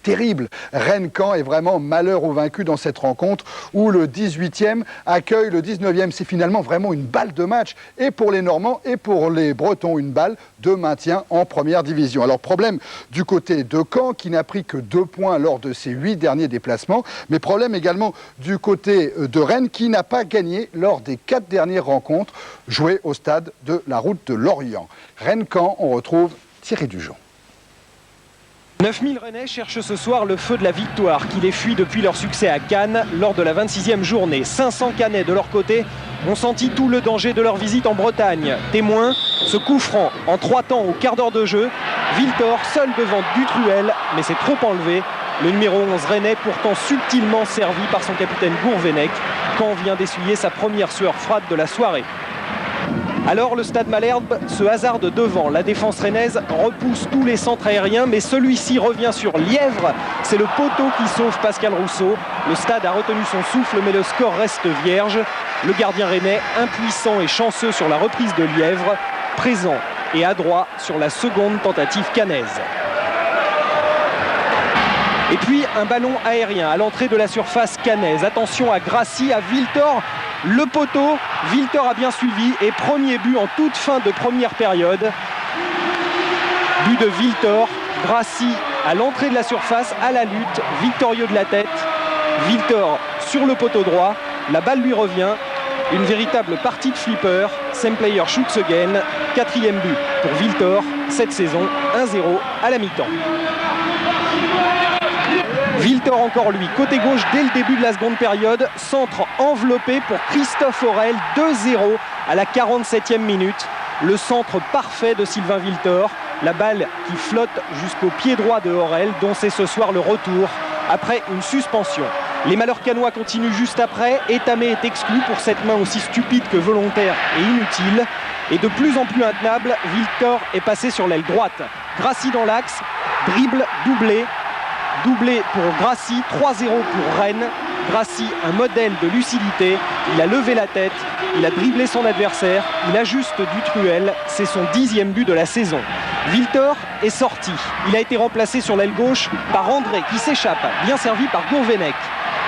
terrible. Rennes-Caen est vraiment malheur aux vaincus dans cette rencontre où le 18e accueille le 19e. C'est finalement vraiment une balle de match et pour les Normands et pour les Bretons, une balle de maintien en première division. Alors problème du côté de Caen qui n'a pris que 2 points lors de ses 8 derniers déplacements, mais problème également du côté de Rennes qui n'a pas gagné lors des 4 dernières rencontres jouées au stade de la Route de Lorient. Rennes-Caen, on retrouve Thierry Dujon. 9000 Rennais cherchent ce soir le feu de la victoire qui les fuit depuis leur succès à Cannes lors de la 26e journée. 500 Cannais de leur côté ont senti tout le danger de leur visite en Bretagne. Témoin, ce coup franc en 3 temps au quart d'heure de jeu. Wiltor seul devant Dutruel, mais c'est trop enlevé. Le numéro 11 Rennais pourtant subtilement servi par son capitaine Gourvenec. Caen vient d'essuyer sa première sueur froide de la soirée. Alors le Stade Malherbe se hasarde devant. La défense rennaise repousse tous les centres aériens, mais celui-ci revient sur Lièvre. C'est le poteau qui sauve Pascal Rousseau. Le Stade a retenu son souffle, mais le score reste vierge. Le gardien rennais, impuissant et chanceux sur la reprise de Lièvre, présent et adroit sur la seconde tentative cannaise. Et puis un ballon aérien à l'entrée de la surface cannaise. Attention à Grassi, à Wiltor. Le poteau, Wiltor a bien suivi et premier but en toute fin de première période. But de Wiltor, Grassi à l'entrée de la surface, à la lutte, victorieux de la tête. Wiltor sur le poteau droit, la balle lui revient. Une véritable partie de flipper, same player shoots again, 4e but pour Wiltor cette saison, 1-0 à la mi-temps. Wiltor encore lui, côté gauche dès le début de la seconde période, centre enveloppé pour Christophe Aurel, 2-0 à la 47e minute. Le centre parfait de Sylvain Wiltor, la balle qui flotte jusqu'au pied droit de Aurel, dont c'est ce soir le retour après une suspension. Les malheurs cannois continuent juste après, Etamé est exclu pour cette main aussi stupide que volontaire et inutile. Et de plus en plus intenable, Wiltor est passé sur l'aile droite. Grassi dans l'axe, dribble, doublé. Doublé pour Grassi, 3-0 pour Rennes. Grassi, un modèle de lucidité. Il a levé la tête, il a dribblé son adversaire, il ajuste Dutruel. C'est son 10e but de la saison. Wiltor est sorti. Il a été remplacé sur l'aile gauche par André qui s'échappe, bien servi par Gourvenec.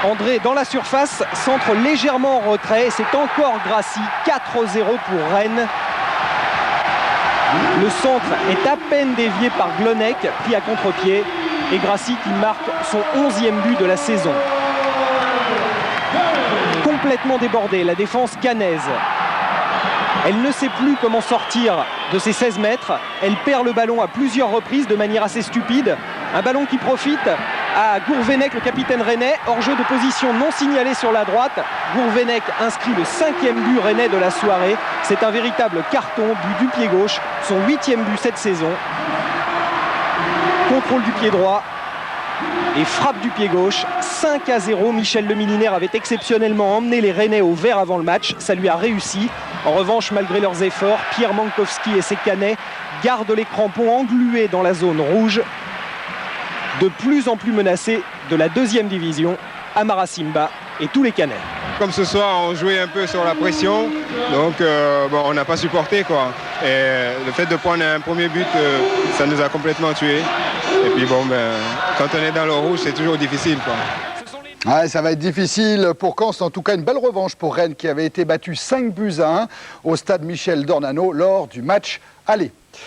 André dans la surface, centre légèrement en retrait. C'est encore Grassi, 4-0 pour Rennes. Le centre est à peine dévié par Glonec, pris à contre-pied. Et Grassi qui marque son 11e but de la saison. Complètement débordée, la défense cannaise. Elle ne sait plus comment sortir de ses 16 mètres. Elle perd le ballon à plusieurs reprises de manière assez stupide. Un ballon qui profite à Gourvenec, le capitaine rennais. Hors-jeu de position non signalé sur la droite. Gourvenec inscrit le 5e but rennais de la soirée. C'est un véritable carton, but du pied gauche. Son 8e but cette saison. Contrôle du pied droit et frappe du pied gauche, 5-0. Michel Lemilinaire avait exceptionnellement emmené les Rennais au vert avant le match, ça lui a réussi. En revanche, malgré leurs efforts, Pierre Mankowski et ses Cannais gardent les crampons englués dans la zone rouge, de plus en plus menacés de la 2e division, Amara Simba et tous les Cannais. Comme ce soir, on jouait un peu sur la pression, donc on n'a pas supporté quoi. Et le fait de prendre un premier but, ça nous a complètement tués. Et puis quand on est dans le rouge, c'est toujours difficile quoi. Ouais, ça va être difficile pour Caen. C'est en tout cas une belle revanche pour Rennes qui avait été battu 5-1 au stade Michel Dornano lors du match aller.